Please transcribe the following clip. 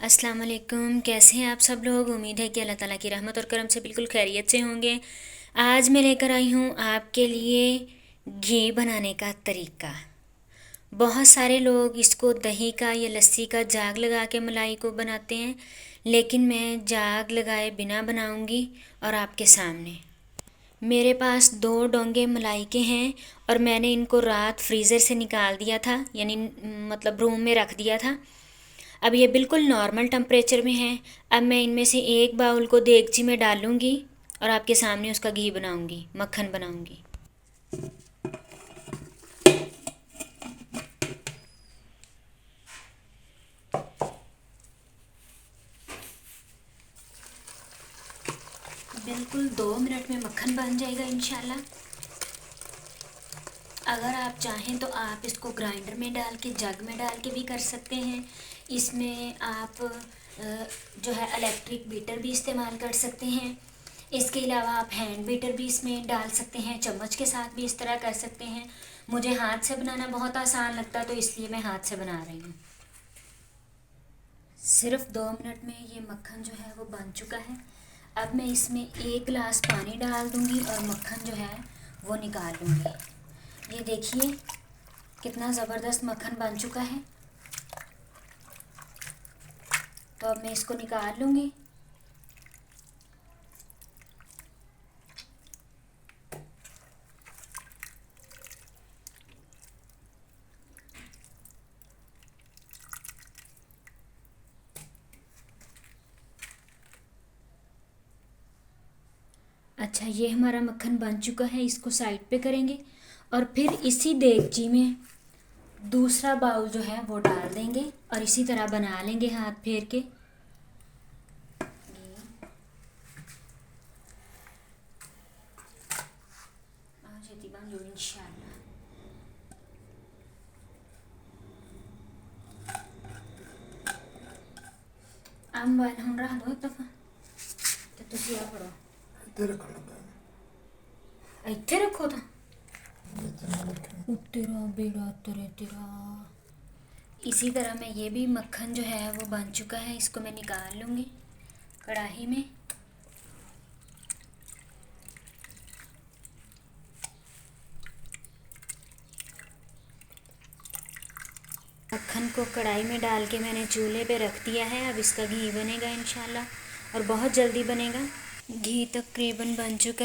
अस्सलाम वालेकुम। कैसे हैं आप सब लोग। उम्मीद है कि अल्लाह ताला की रहमत और करम से बिल्कुल खैरियत से होंगे। आज मैं लेकर आई हूँ आपके लिए घी बनाने का तरीका। बहुत सारे लोग इसको दही का या लस्सी का जाग लगा के मलाई को बनाते हैं, लेकिन मैं जाग लगाए बिना बनाऊंगी और आपके सामने। मेरे पास 2 डोंगे मलाई के हैं और मैंने इनको रात फ्रीज़र से निकाल दिया था, यानी मतलब रूम में रख दिया था। अब ये बिल्कुल नॉर्मल टेम्परेचर में है। अब मैं इनमें से एक बाउल को देगची में डालूंगी और आपके सामने उसका घी बनाऊंगी, मक्खन बनाऊंगी। बिल्कुल 2 मिनट में मक्खन बन जाएगा इंशाल्लाह। अगर आप चाहें तो आप इसको ग्राइंडर में डाल के, जग में डाल के भी कर सकते हैं। इसमें आप जो है इलेक्ट्रिक बीटर भी इस्तेमाल कर सकते हैं। इसके अलावा आप हैंड बीटर भी इसमें डाल सकते हैं, चम्मच के साथ भी इस तरह कर सकते हैं। मुझे हाथ से बनाना बहुत आसान लगता है तो इसलिए मैं हाथ से बना रही हूँ। सिर्फ 2 मिनट में ये मक्खन जो है वो बन चुका है। अब मैं इसमें 1 गिलास पानी डाल दूँगी और मक्खन जो है वो निकाल लूँगी। ये देखिए कितना ज़बरदस्त मक्खन बन चुका है। तो अब मैं इसको निकाल लूँगी। अच्छा, ये हमारा मक्खन बन चुका है। इसको साइड पे करेंगे और फिर इसी देगची में दूसरा बाउल जो है वो डाल देंगे और इसी तरह बना लेंगे हाथ फेर के। इंशाल्लाह आप मोबाइल हम रख दो एक दफ़ा तो तुसी आ पढ़ो। ਇੱਥੇ ਰੱਖੋ ਤਾਂ तेरा बेड़ा तेरे तेरा। इसी तरह मैं ये भी मक्खन जो है वो बन चुका है। इसको मैं निकाल लूँगी कढ़ाई में। मक्खन को कढ़ाई में डाल के मैंने चूल्हे पे रख दिया है। अब इसका घी बनेगा इंशाल्लाह और बहुत जल्दी बनेगा। घी तकरीबन बन चुका है।